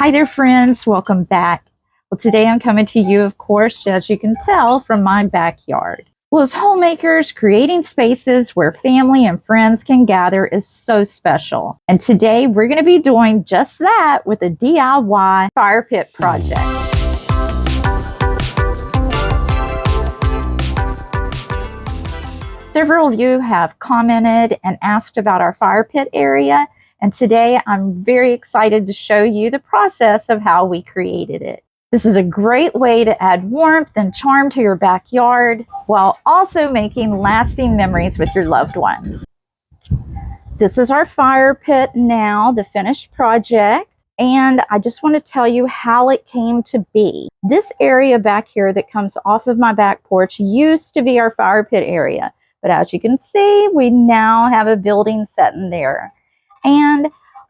Hi there, friends. Welcome back. Well, today I'm coming to you, of course, as you can tell, from my backyard. Well, as homemakers, creating spaces where family and friends can gather is so special. And today we're going to be doing just that with a DIY fire pit project. Several of you have commented and asked about our fire pit area. And today I'm very excited to show you the process of how we created it. This is a great way to add warmth and charm to your backyard while also making lasting memories with your loved ones. This is our fire pit now, the finished project. And I just want to tell you how it came to be. This area back here that comes off of my back porch used to be our fire pit area. But as you can see, we now have a building set in there. And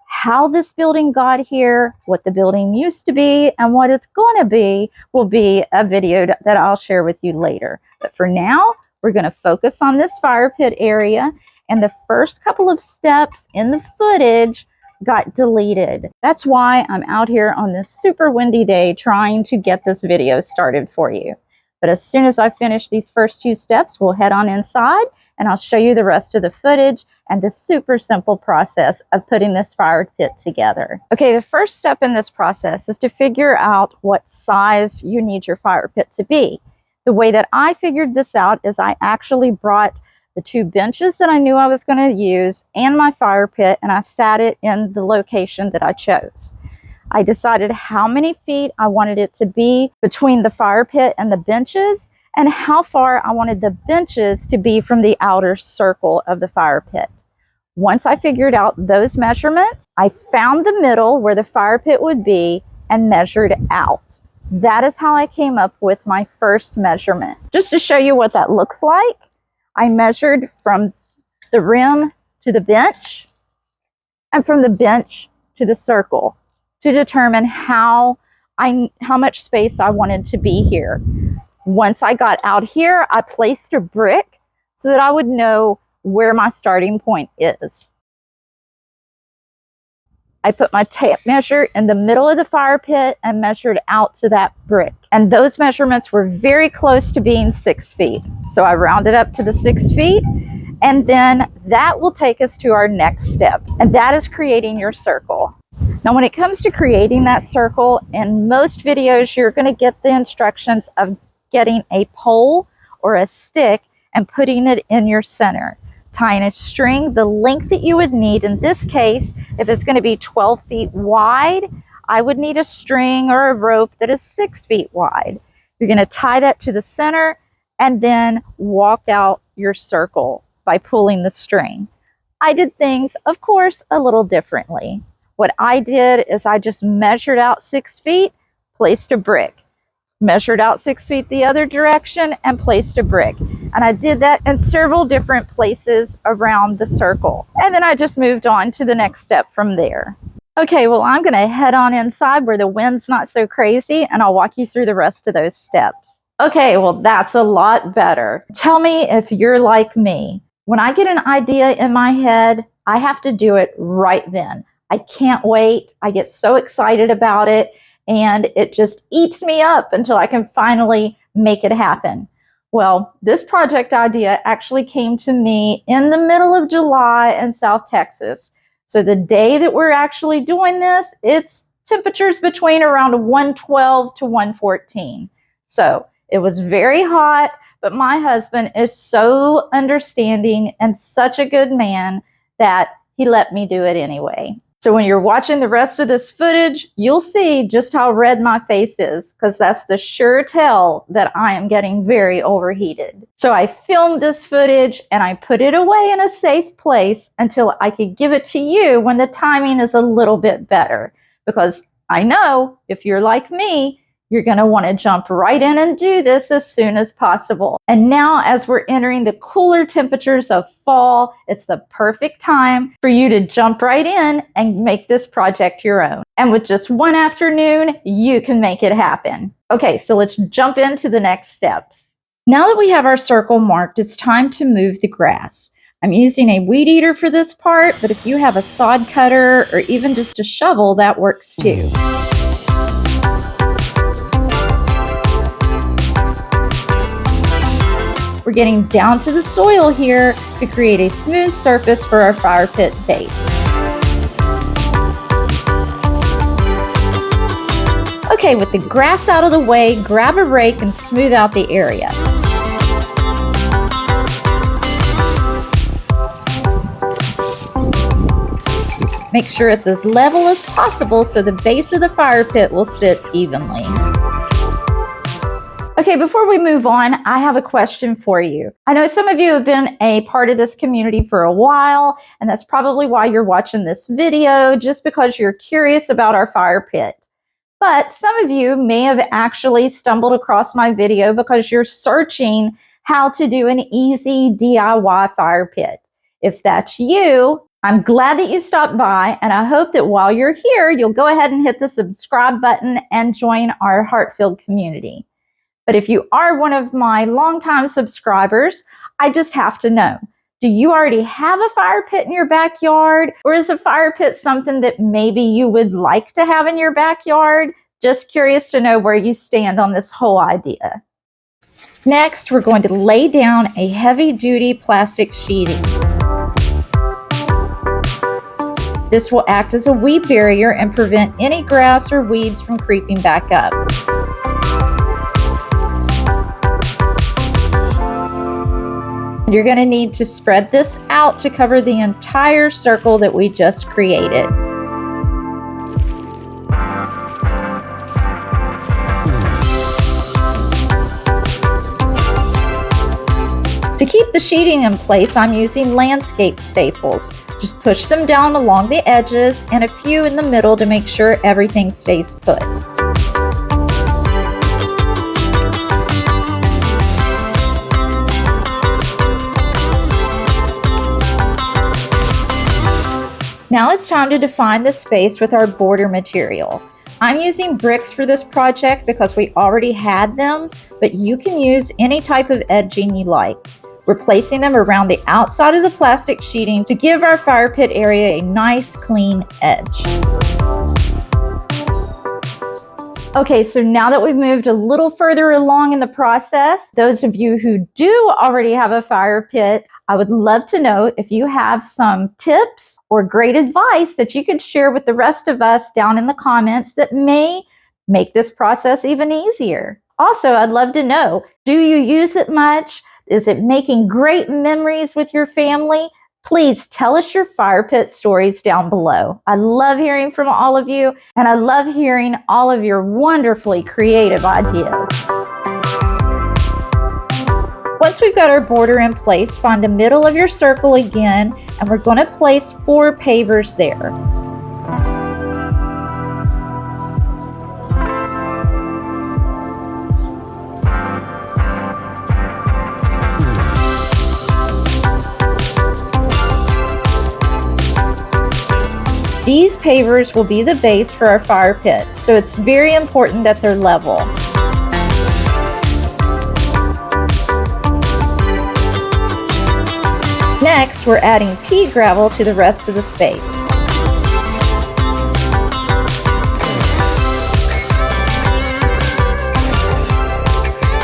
how this building got here, what the building used to be, and what it's going to be will be a video that I'll share with you later. But for now, we're going to focus on this fire pit area, and the first couple of steps in the footage got deleted. That's why I'm out here on this super windy day trying to get this video started for you. But as soon as I finish these first two steps, we'll head on inside and I'll show you the rest of the footage and the super simple process of putting this fire pit together. Okay, the first step in this process is to figure out what size you need your fire pit to be. The way that I figured this out is I actually brought the two benches that I knew I was going to use and my fire pit, and I sat it in the location that I chose. I decided how many feet I wanted it to be between the fire pit and the benches, and how far I wanted the benches to be from the outer circle of the fire pit. Once I figured out those measurements, I found the middle where the fire pit would be and measured out. That is how I came up with my first measurement. Just to show you what that looks like, I measured from the rim to the bench and from the bench to the circle to determine how much space I wanted to be here. Once I got out here, I placed a brick so that I would know where my starting point is. I put my tape measure in the middle of the fire pit and measured out to that brick. And those measurements were very close to being 6 feet. So I rounded up to the 6 feet, and then that will take us to our next step, and that is creating your circle. Now, when it comes to creating that circle, in most videos, you're going to get the instructions of getting a pole or a stick and putting it in your center. Tying a string the length that you would need. In this case, if it's going to be 12 feet wide, I would need a string or a rope that is 6 feet wide. You're going to tie that to the center and then walk out your circle by pulling the string. I did things, of course, a little differently. What I did is I just measured out 6 feet, placed a brick. Measured out 6 feet the other direction and placed a brick. And I did that in several different places around the circle. And then I just moved on to the next step from there. Okay, well, I'm gonna head on inside where the wind's not so crazy, and I'll walk you through the rest of those steps. Okay, well, that's a lot better. Tell me if you're like me. When I get an idea in my head, I have to do it right then. I can't wait. I get so excited about it, and it just eats me up until I can finally make it happen. Well, this project idea actually came to me in the middle of July in South Texas. So the day that we're actually doing this, it's temperatures between around 112 to 114. So it was very hot, but my husband is so understanding and such a good man that he let me do it anyway. So when you're watching the rest of this footage, you'll see just how red my face is, because that's the sure tell that I am getting very overheated. So I filmed this footage and I put it away in a safe place until I could give it to you when the timing is a little bit better. Because I know if you're like me, you're going to want to jump right in and do this as soon as possible. And now, as we're entering the cooler temperatures of fall, it's the perfect time for you to jump right in and make this project your own. And with just one afternoon, you can make it happen. Okay, so let's jump into the next steps. Now that we have our circle marked, it's time to move the grass. I'm using a weed eater for this part, but if you have a sod cutter or even just a shovel, that works too. we're getting down to the soil here to create a smooth surface for our fire pit base. Okay, with the grass out of the way, grab a rake and smooth out the area. Make sure it's as level as possible so the base of the fire pit will sit evenly. Okay, before we move on, I have a question for you. I know some of you have been a part of this community for a while, and that's probably why you're watching this video, just because you're curious about our fire pit. But some of you may have actually stumbled across my video because you're searching how to do an easy DIY fire pit. If that's you, I'm glad that you stopped by, and I hope that while you're here, you'll go ahead and hit the subscribe button and join our heart-filled community. But if you are one of my longtime subscribers, I just have to know, do you already have a fire pit in your backyard? Or is a fire pit something that maybe you would like to have in your backyard? Just curious to know where you stand on this whole idea. Next, we're going to lay down a heavy-duty plastic sheeting. This will act as a weed barrier and prevent any grass or weeds from creeping back up. You're going to need to spread this out to cover the entire circle that we just created. To keep the sheeting in place, I'm using landscape staples. Just push them down along the edges and a few in the middle to make sure everything stays put. Now it's time to define the space with our border material. I'm using bricks for this project because we already had them, but you can use any type of edging you like. We're placing them around the outside of the plastic sheeting to give our fire pit area a nice clean edge. Okay, so now that we've moved a little further along in the process, those of you who do already have a fire pit, I would love to know if you have some tips or great advice that you could share with the rest of us down in the comments that may make this process even easier. Also, I'd love to know, do you use it much? Is it making great memories with your family? Please tell us your fire pit stories down below. I love hearing from all of you, and I love hearing all of your wonderfully creative ideas. Once we've got our border in place, find the middle of your circle again, and we're going to place 4 pavers there. These pavers will be the base for our fire pit, so it's very important that they're level. Next, we're adding pea gravel to the rest of the space.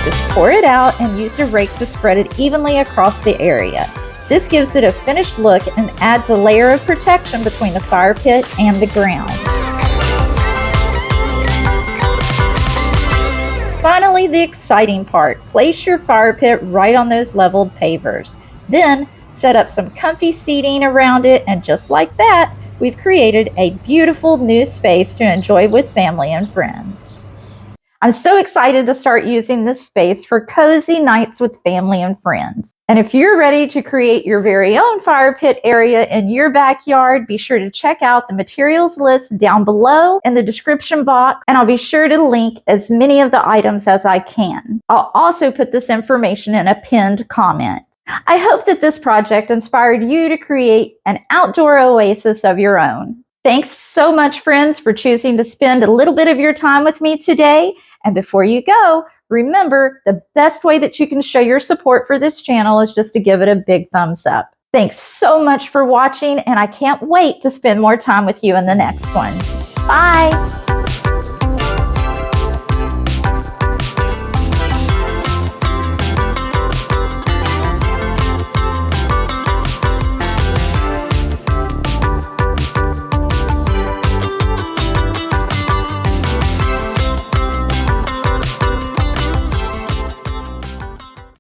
Just pour it out and use a rake to spread it evenly across the area. This gives it a finished look and adds a layer of protection between the fire pit and the ground. Finally, the exciting part. Place your fire pit right on those leveled pavers. Then, set up some comfy seating around it, and just like that, we've created a beautiful new space to enjoy with family and friends. I'm so excited to start using this space for cozy nights with family and friends. And if you're ready to create your very own fire pit area in your backyard, be sure to check out the materials list down below in the description box, and I'll be sure to link as many of the items as I can. I'll also put this information in a pinned comment. I hope that this project inspired you to create an outdoor oasis of your own. Thanks so much, friends, for choosing to spend a little bit of your time with me today. And before you go, remember, the best way that you can show your support for this channel is just to give it a big thumbs up. Thanks so much for watching, and I can't wait to spend more time with you in the next one. Bye!